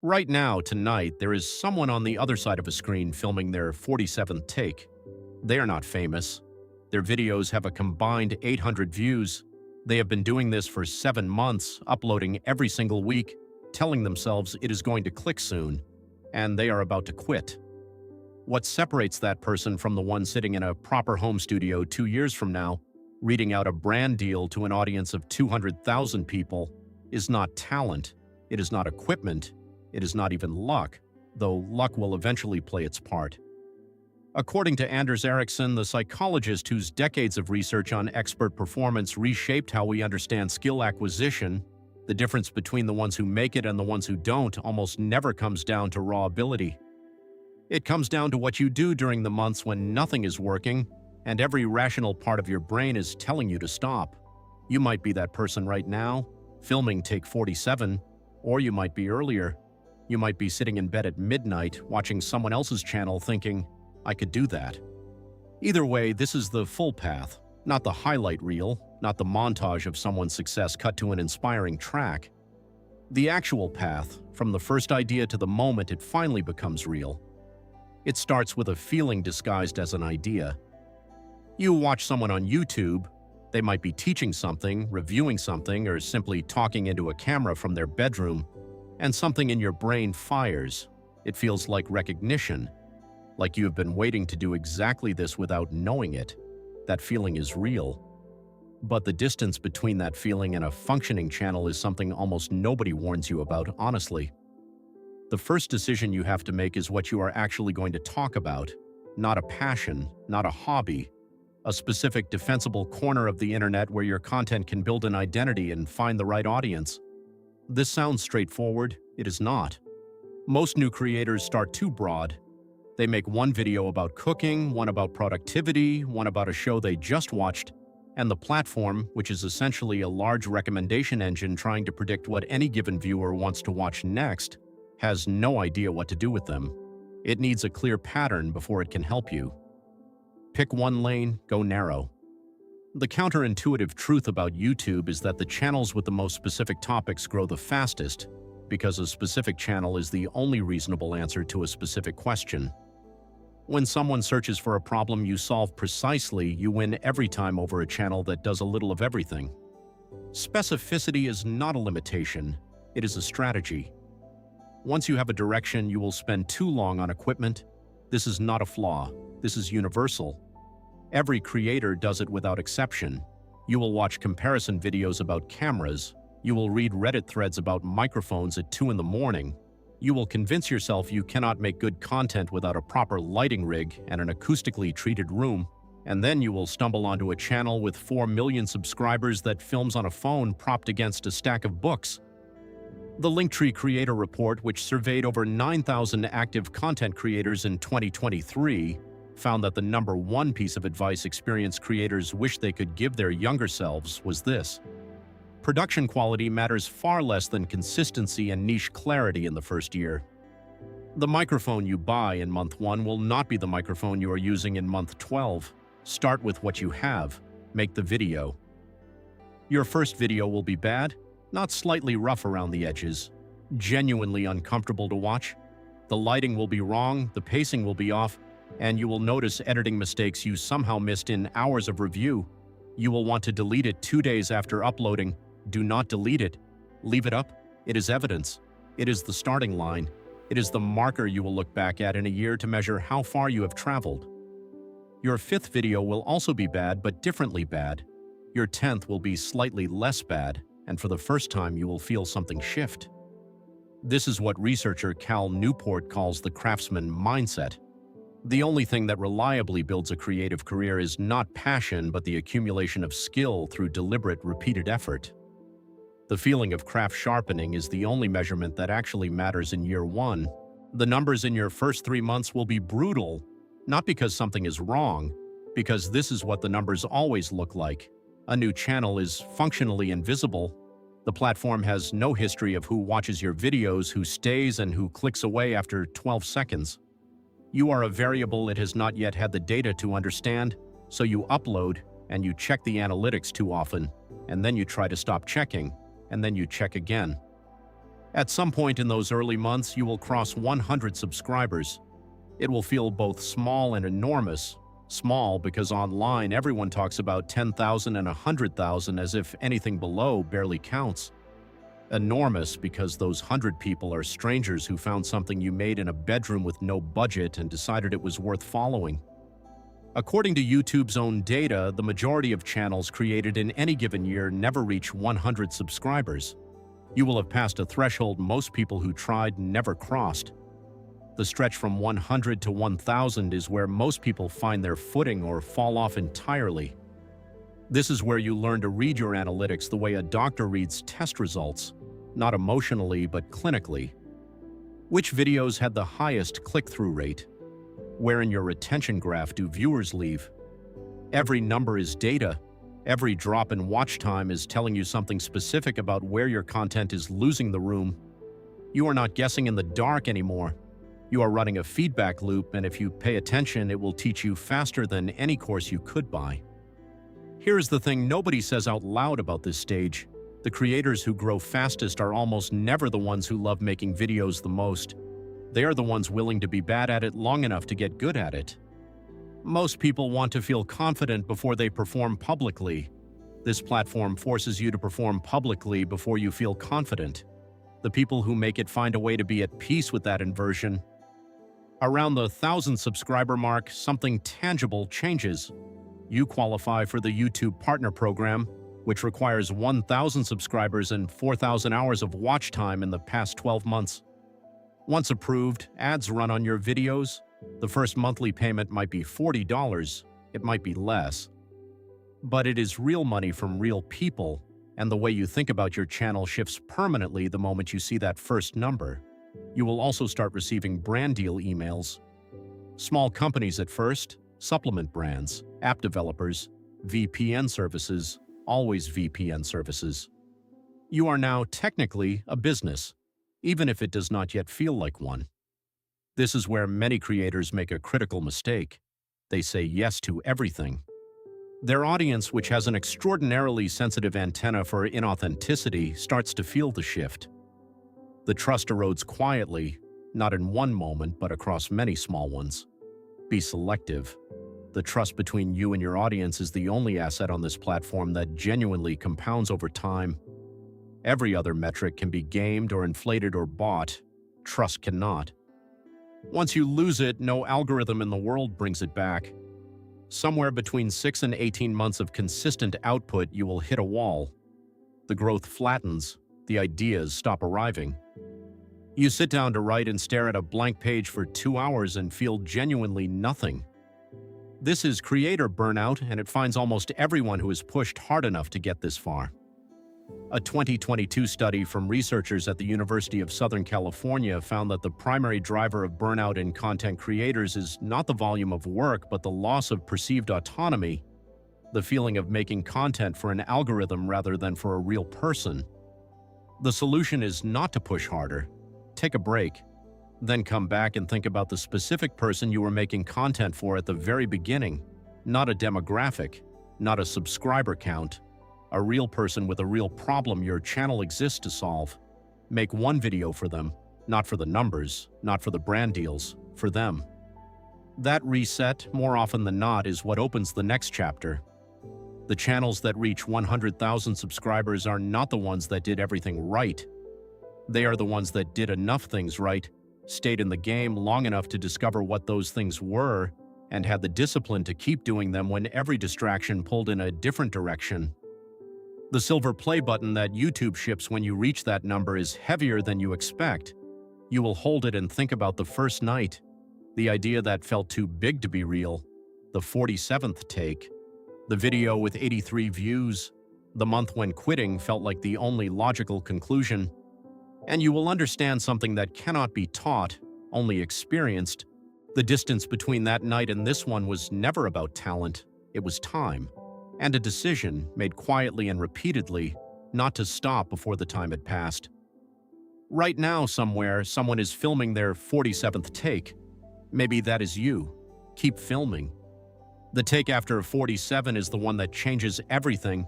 Right now, tonight, there is someone on the other side of a screen filming their 47th take. They are not famous. Their videos have a combined 800 views. They have been doing this for 7 months, uploading every single week, telling themselves it is going to click soon, and they are about to quit. What separates that person from the one sitting in a proper home studio 2 years from now, reading out a brand deal to an audience of 200,000 people, is not talent, it is not equipment, it is not even luck, though luck will eventually play its part. According to Anders Ericsson, the psychologist whose decades of research on expert performance reshaped how we understand skill acquisition, the difference between the ones who make it and the ones who don't almost never comes down to raw ability. It comes down to what you do during the months when nothing is working and every rational part of your brain is telling you to stop. You might be that person right now, filming take 47, or you might be earlier. You might be sitting in bed at midnight watching someone else's channel thinking, I could do that. Either way, this is the full path, not the highlight reel, not the montage of someone's success cut to an inspiring track. The actual path, from the first idea to the moment it finally becomes real. It starts with a feeling disguised as an idea. You watch someone on YouTube, they might be teaching something, reviewing something, or simply talking into a camera from their bedroom, and something in your brain fires. It feels like recognition, like you have been waiting to do exactly this without knowing it. That feeling is real. But the distance between that feeling and a functioning channel is something almost nobody warns you about, honestly. The first decision you have to make is what you are actually going to talk about, not a passion, not a hobby, a specific defensible corner of the internet where your content can build an identity and find the right audience. This sounds straightforward. It is not. Most new creators start too broad. They make one video about cooking, one about productivity, one about a show they just watched, and the platform, which is essentially a large recommendation engine trying to predict what any given viewer wants to watch next, has no idea what to do with them. It needs a clear pattern before it can help you. Pick one lane, go narrow. The counterintuitive truth about YouTube is that the channels with the most specific topics grow the fastest, because a specific channel is the only reasonable answer to a specific question. When someone searches for a problem you solve precisely, you win every time over a channel that does a little of everything. Specificity is not a limitation, it is a strategy. Once you have a direction, you will spend too long on equipment. This is not a flaw, this is universal. Every creator does it without exception. You will watch comparison videos about cameras. You will read Reddit threads about microphones at 2 in the morning. You will convince yourself you cannot make good content without a proper lighting rig and an acoustically treated room. And then you will stumble onto a channel with 4 million subscribers that films on a phone propped against a stack of books. The Linktree Creator Report, which surveyed over 9,000 active content creators in 2023, found that the #1 piece of advice experienced creators wish they could give their younger selves was this: production quality matters far less than consistency and niche clarity in the first year. The microphone you buy in month 1 will not be the microphone you are using in month 12. Start with what you have. Make the video. Your first video will be bad, not slightly rough around the edges, genuinely uncomfortable to watch. The lighting will be wrong, the pacing will be off, and you will notice editing mistakes you somehow missed in hours of review. You will want to delete it 2 days after uploading. Do not delete it. Leave it up. It is evidence. It is the starting line. It is the marker you will look back at in a year to measure how far you have traveled. Your 5th video will also be bad, but differently bad. Your 10th will be slightly less bad, and for the first time you will feel something shift. This is what researcher Cal Newport calls the craftsman mindset. The only thing that reliably builds a creative career is not passion, but the accumulation of skill through deliberate, repeated effort. The feeling of craft sharpening is the only measurement that actually matters in year 1. The numbers in your first 3 months will be brutal, not because something is wrong, because this is what the numbers always look like. A new channel is functionally invisible. The platform has no history of who watches your videos, who stays, and who clicks away after 12 seconds. You are a variable it has not yet had the data to understand, so you upload and you check the analytics too often, and then you try to stop checking, and then you check again. At some point in those early months, you will cross 100 subscribers. It will feel both small and enormous. Small because online everyone talks about 10,000 and 100,000 as if anything below barely counts. Enormous because those 100 people are strangers who found something you made in a bedroom with no budget and decided it was worth following. According to YouTube's own data, the majority of channels created in any given year never reach 100 subscribers. You will have passed a threshold most people who tried never crossed. The stretch from 100 to 1,000 is where most people find their footing or fall off entirely. This is where you learn to read your analytics the way a doctor reads test results, not emotionally but clinically. Which videos had the highest click-through rate? Where in your retention graph do viewers leave? Every number is data. Every drop in watch time is telling you something specific about where your content is losing the room. You are not guessing in the dark anymore. You are running a feedback loop, and if you pay attention, it will teach you faster than any course you could buy. Here's the thing nobody says out loud about this stage. The creators who grow fastest are almost never the ones who love making videos the most. They are the ones willing to be bad at it long enough to get good at it. Most people want to feel confident before they perform publicly. This platform forces you to perform publicly before you feel confident. The people who make it find a way to be at peace with that inversion. Around the 1,000 subscriber mark, something tangible changes. You qualify for the YouTube Partner Program, which requires 1,000 subscribers and 4,000 hours of watch time in the past 12 months. Once approved, ads run on your videos. The first monthly payment might be $40, it might be less. But it is real money from real people, and the way you think about your channel shifts permanently the moment you see that first number. You will also start receiving brand deal emails. Small companies at first, supplement brands, app developers, VPN services, always VPN services. You are now technically a business, even if it does not yet feel like one. This is where many creators make a critical mistake. They say yes to everything. Their audience, which has an extraordinarily sensitive antenna for inauthenticity, starts to feel the shift. The trust erodes quietly, not in one moment, but across many small ones. Be selective. The trust between you and your audience is the only asset on this platform that genuinely compounds over time. Every other metric can be gamed or inflated or bought. Trust cannot. Once you lose it, no algorithm in the world brings it back. Somewhere between 6 and 18 months of consistent output, you will hit a wall. The growth flattens. The ideas stop arriving. You sit down to write and stare at a blank page for 2 hours and feel genuinely nothing. This is creator burnout, and it finds almost everyone who has pushed hard enough to get this far. A 2022 study from researchers at the University of Southern California found that the primary driver of burnout in content creators is not the volume of work, but the loss of perceived autonomy, the feeling of making content for an algorithm rather than for a real person. The solution is not to push harder. Take a break. Then come back and think about the specific person you were making content for at the very beginning. Not a demographic, not a subscriber count. A real person with a real problem your channel exists to solve. Make one video for them, not for the numbers, not for the brand deals, for them. That reset, more often than not, is what opens the next chapter. The channels that reach 100,000 subscribers are not the ones that did everything right. They are the ones that did enough things right, stayed in the game long enough to discover what those things were, and had the discipline to keep doing them when every distraction pulled in a different direction. The silver play button that YouTube ships when you reach that number is heavier than you expect. You will hold it and think about the first night, the idea that felt too big to be real, the 47th take, the video with 83 views, the month when quitting felt like the only logical conclusion. And you will understand something that cannot be taught, only experienced. The distance between that night and this one was never about talent, it was time. And a decision, made quietly and repeatedly, not to stop before the time had passed. Right now, somewhere, someone is filming their 47th take. Maybe that is you. Keep filming. The take after 47 is the one that changes everything.